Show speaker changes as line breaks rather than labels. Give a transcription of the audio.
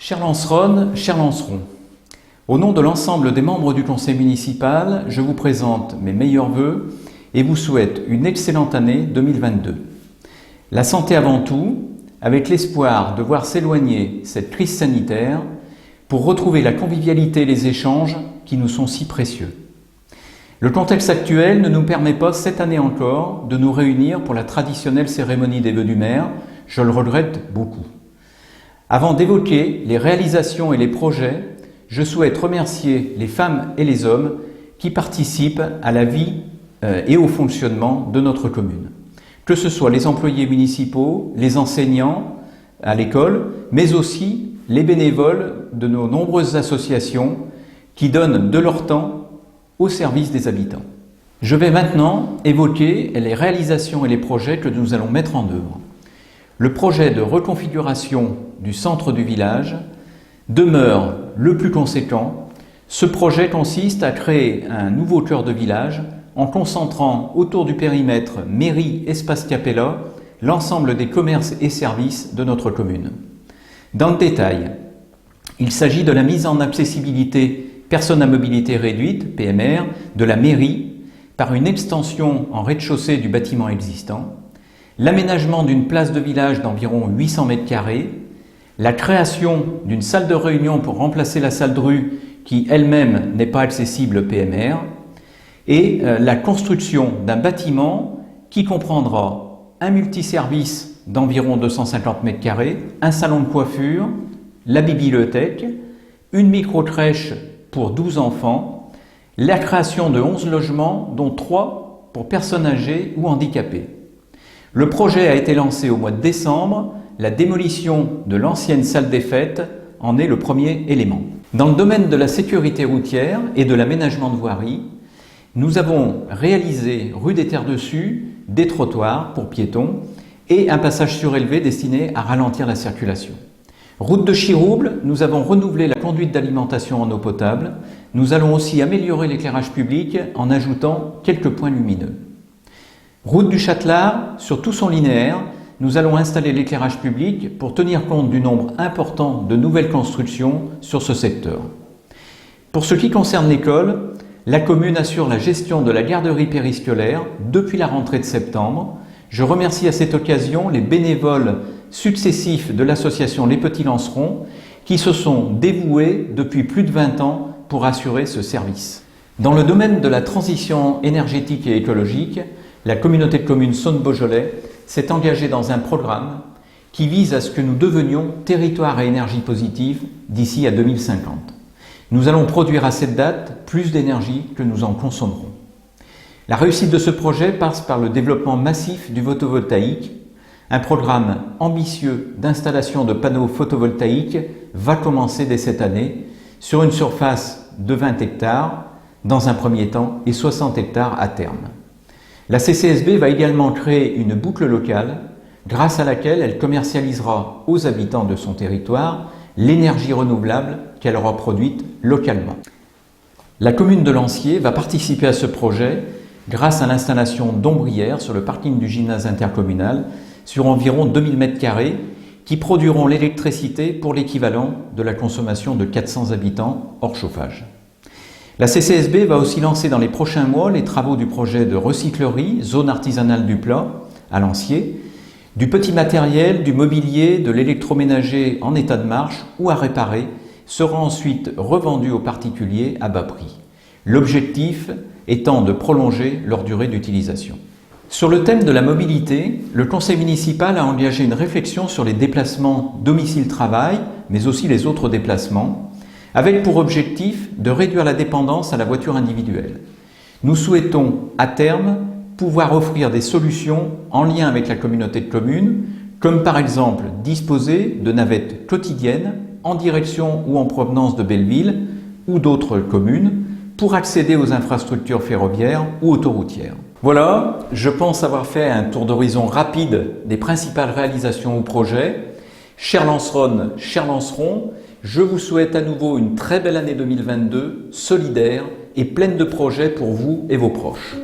Chers Lanceronnes, chers Lancerons, au nom de l'ensemble des membres du conseil municipal, je vous présente mes meilleurs vœux et vous souhaite une excellente année 2022. La santé avant tout, avec l'espoir de voir s'éloigner cette crise sanitaire pour retrouver la convivialité et les échanges qui nous sont si précieux. Le contexte actuel ne nous permet pas, cette année encore, de nous réunir pour la traditionnelle cérémonie des vœux du maire. Je le regrette beaucoup. Avant d'évoquer les réalisations et les projets, je souhaite remercier les femmes et les hommes qui participent à la vie et au fonctionnement de notre commune. Que ce soit les employés municipaux, les enseignants à l'école, mais aussi les bénévoles de nos nombreuses associations qui donnent de leur temps au service des habitants. Je vais maintenant évoquer les réalisations et les projets que nous allons mettre en œuvre. Le projet de reconfiguration du centre du village demeure le plus conséquent. Ce projet consiste à créer un nouveau cœur de village en concentrant autour du périmètre mairie Espace Capella l'ensemble des commerces et services de notre commune. Dans le détail, il s'agit de la mise en accessibilité personnes à mobilité réduite, PMR, de la mairie par une extension en rez-de-chaussée du bâtiment existant, l'aménagement d'une place de village d'environ 800 m², la création d'une salle de réunion pour remplacer la salle de rue qui elle-même n'est pas accessible PMR, et la construction d'un bâtiment qui comprendra un multiservice d'environ 250 m², un salon de coiffure, la bibliothèque, une micro-crèche pour 12 enfants, la création de 11 logements, dont 3 pour personnes âgées ou handicapées. Le projet a été lancé au mois de décembre, la démolition de l'ancienne salle des fêtes en est le premier élément. Dans le domaine de la sécurité routière et de l'aménagement de voirie, nous avons réalisé rue des Terres-Dessus des trottoirs pour piétons et un passage surélevé destiné à ralentir la circulation. Route de Chirouble, nous avons renouvelé la conduite d'alimentation en eau potable. Nous allons aussi améliorer l'éclairage public en ajoutant quelques points lumineux. Route du Châtelard, sur tout son linéaire, nous allons installer l'éclairage public pour tenir compte du nombre important de nouvelles constructions sur ce secteur. Pour ce qui concerne l'école, la commune assure la gestion de la garderie périscolaire depuis la rentrée de septembre. Je remercie à cette occasion les bénévoles successifs de l'association Les Petits Lancerons qui se sont dévoués depuis plus de 20 ans pour assurer ce service. Dans le domaine de la transition énergétique et écologique, la communauté de communes Saône-Beaujolais s'est engagée dans un programme qui vise à ce que nous devenions territoire à énergie positive d'ici à 2050. Nous allons produire à cette date plus d'énergie que nous en consommerons. La réussite de ce projet passe par le développement massif du photovoltaïque. Un programme ambitieux d'installation de panneaux photovoltaïques va commencer dès cette année sur une surface de 20 hectares dans un premier temps et 60 hectares à terme. La CCSB va également créer une boucle locale grâce à laquelle elle commercialisera aux habitants de son territoire l'énergie renouvelable qu'elle aura produite localement. La commune de Lanciers va participer à ce projet grâce à l'installation d'ombrières sur le parking du gymnase intercommunal sur environ 2000 m² qui produiront l'électricité pour l'équivalent de la consommation de 400 habitants hors chauffage. La CCSB va aussi lancer dans les prochains mois les travaux du projet de recyclerie, zone artisanale du plat, à Lanciers, du petit matériel, du mobilier, de l'électroménager en état de marche ou à réparer sera ensuite revendu aux particuliers à bas prix. L'objectif étant de prolonger leur durée d'utilisation. Sur le thème de la mobilité, le conseil municipal a engagé une réflexion sur les déplacements domicile-travail, mais aussi les autres déplacements, avec pour objectif de réduire la dépendance à la voiture individuelle. Nous souhaitons, à terme, pouvoir offrir des solutions en lien avec la communauté de communes, comme par exemple disposer de navettes quotidiennes en direction ou en provenance de Belleville ou d'autres communes pour accéder aux infrastructures ferroviaires ou autoroutières. Voilà, je pense avoir fait un tour d'horizon rapide des principales réalisations ou projets. Chers Lanceronnes, chers Lancerons, je vous souhaite à nouveau une très belle année 2022, solidaire et pleine de projets pour vous et vos proches.